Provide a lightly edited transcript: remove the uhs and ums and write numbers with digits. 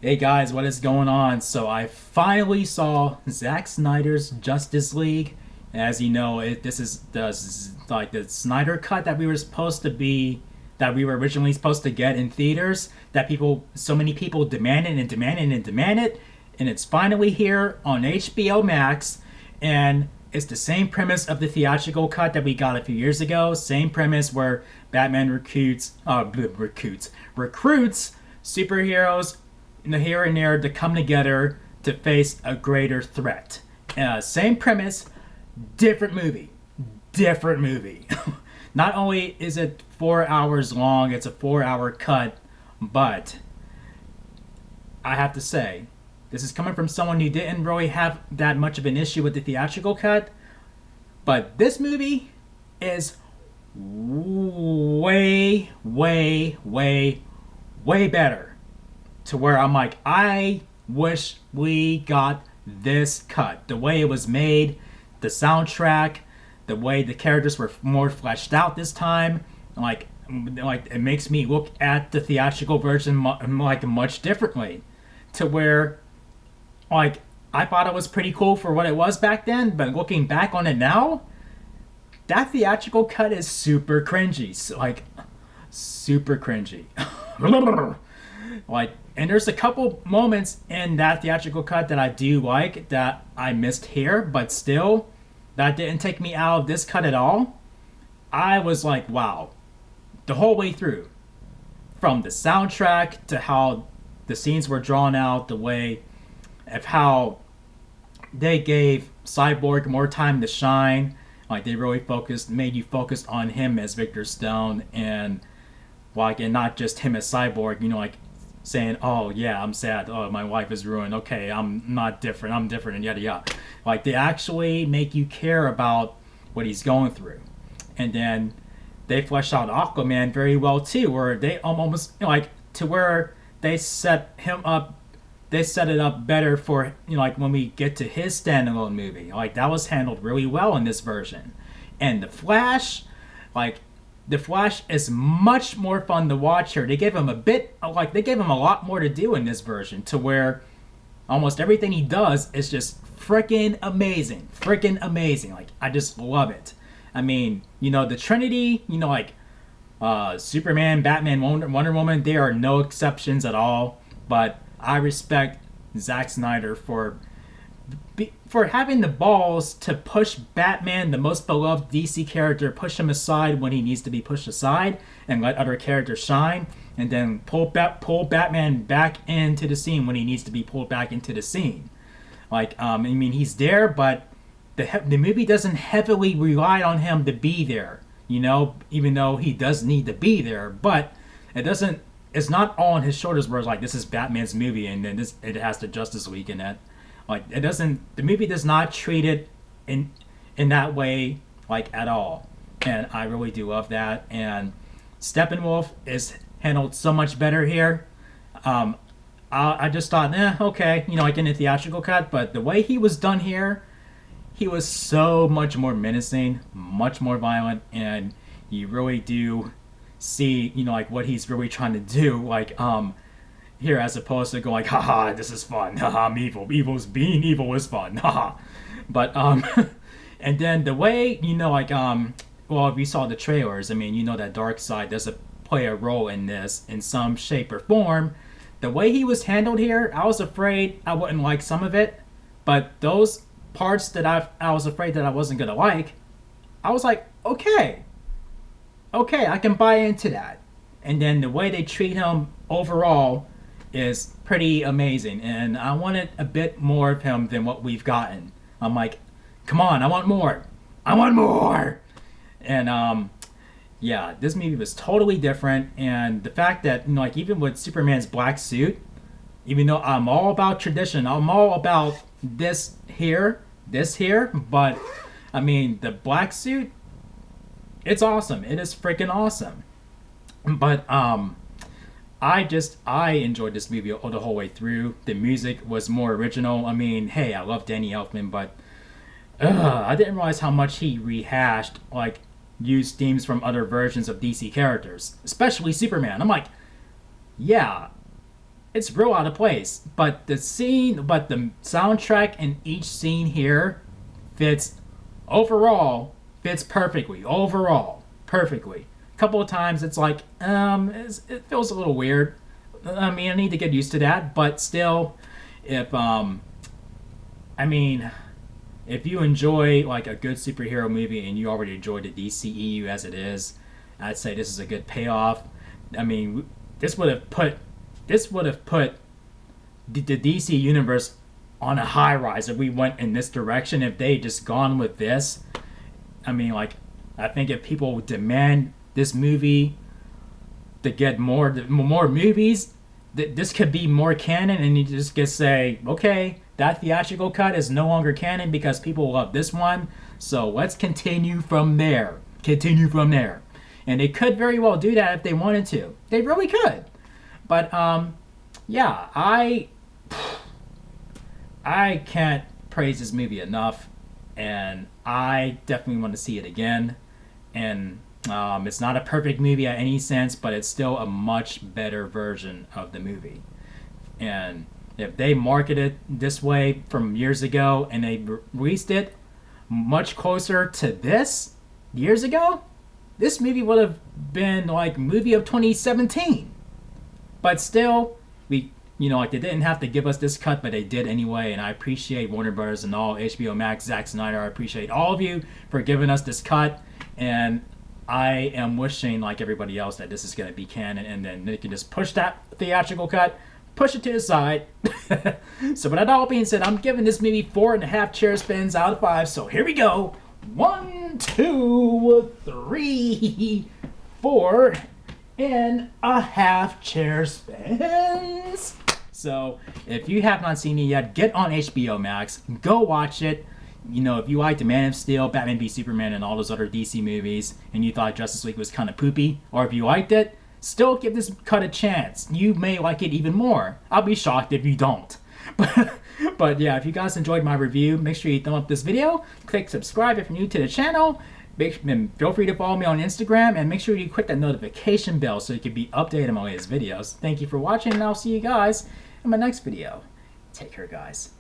Hey guys, what is going on? So I finally saw Zack Snyder's Justice League. As you know, this is the Snyder Cut that we were originally supposed to get in theaters. So many people demanded and demanded and demanded, and it's finally here on HBO Max. And it's the same premise of the theatrical cut that we got a few years ago. Same premise where Batman recruits superheroes here and there to come together to face a greater threat. Same premise, different movie. Different movie. Not only is it 4 hours long, it's a 4 hour cut, but I have to say, this is coming from someone who didn't really have that much of an issue with the theatrical cut, but this movie is way, way, way, way better to where I'm like, I wish we got this cut. The way it was made, the soundtrack, the way the characters were more fleshed out this time, like it makes me look at the theatrical version like much differently, to where like I thought it was pretty cool for what it was back then, but looking back on it now, that theatrical cut is super cringy. Like super cringy. Like, and there's a couple moments in that theatrical cut that I do like that I missed here, but still, that didn't take me out of this cut at all. I was like, wow, the whole way through, from the soundtrack to how the scenes were drawn out, the way of how they gave Cyborg more time to shine. Like they really made you focus on him as Victor Stone, and like, and not just him as Cyborg. You know, like saying, "Oh yeah, I'm sad. Oh, my life is ruined. Okay, I'm not different. I'm different," and yada yada. Like they actually make you care about what he's going through, and then they flesh out Aquaman very well too, where they almost, you know, like to where they set him up. They set it up better for, you know, like when we get to his standalone movie. Like that was handled really well in this version, and the Flash, like the Flash is much more fun to watch here. They gave him they gave him a lot more to do in this version, to where almost everything he does is just freaking amazing. Like I just love it. I mean, you know, the Trinity, you know, like Superman, Batman, Wonder Woman, there are no exceptions at all. But I respect Zack Snyder for having the balls to push Batman, the most beloved DC character, push him aside when he needs to be pushed aside, and let other characters shine, and then pull Batman back into the scene when he needs to be pulled back into the scene. Like, I mean, he's there, but the movie doesn't heavily rely on him to be there. You know, even though he does need to be there, but it doesn't. It's not all on his shoulders. Where it's like, this is Batman's movie, and then it has the Justice League in it. Like it doesn't. The movie does not treat it in that way, like at all. And I really do love that. And Steppenwolf is handled so much better here. I just thought, okay, you know, like in the theatrical cut, but the way he was done here, he was so much more menacing, much more violent, and you really do see, you know, like what he's really trying to do, like here, as opposed to going like, haha, this is fun, haha, I'm evil, being evil is fun, haha. But and then the way, you know, like well, if you saw the trailers, I mean, you know that Darkseid does play a role in this in some shape or form. The way he was handled here, I was afraid I wouldn't like some of it, but those parts that I was afraid that I wasn't gonna like, I was like, okay, I can buy into that. And then the way they treat him overall is pretty amazing. And I wanted a bit more of him than what we've gotten. I'm like, come on, I want more. I want more. And yeah, this movie was totally different. And the fact that, you know, like even with Superman's black suit, even though I'm all about tradition, I'm all about this here, but I mean, the black suit, it's awesome. It is freaking awesome. But I enjoyed this movie the whole way through. The music was more original. I mean, hey, I love Danny Elfman, but I didn't realize how much he rehashed, like used themes from other versions of DC characters, especially Superman. I'm like, yeah, it's real out of place. But the soundtrack in each scene here fits overall, fits perfectly. Overall, perfectly. A couple of times it's like, it feels a little weird. I mean, I need to get used to that, but still, if I mean, if you enjoy like a good superhero movie and you already enjoy the DCEU as it is, I'd say this is a good payoff. I mean, this would have put the DC universe on a high rise if we went in this direction. If they just gone with this, I mean, like, I think if people demand this movie to get more movies, this could be more canon, and you just get say, okay, that theatrical cut is no longer canon because people love this one, so let's continue from there. And they could very well do that if they wanted to. They really could. But yeah, I can't praise this movie enough, and I definitely want to see it again. And it's not a perfect movie in any sense, but it's still a much better version of the movie. And if they marketed it this way from years ago and they released it much closer to this years ago, this movie would have been like movie of 2017. But still, like, they didn't have to give us this cut, but they did anyway. And I appreciate Warner Bros. And all, HBO Max, Zack Snyder. I appreciate all of you for giving us this cut. And I am wishing, like everybody else, that this is going to be canon, and then they can just push that theatrical cut, push it to the side. So with that all being said, I'm giving this movie 4.5 chair spins out of 5. So here we go. 1, 2, 3, 4.5 chair spins. So if you have not seen it yet, get on HBO Max, go watch it. If you liked Man of Steel, Batman v Superman, and all those other DC movies, and you thought Justice League was kind of poopy, or if you liked it, still give this cut a chance. You may like it even more. I'll be shocked if you don't. But yeah, if you guys enjoyed my review, make sure you thumb up this video, click subscribe if you're new to the channel, and feel free to follow me on Instagram, and make sure you click that notification bell so you can be updated on my latest videos. Thank you for watching, and I'll see you guys in my next video. Take care, guys.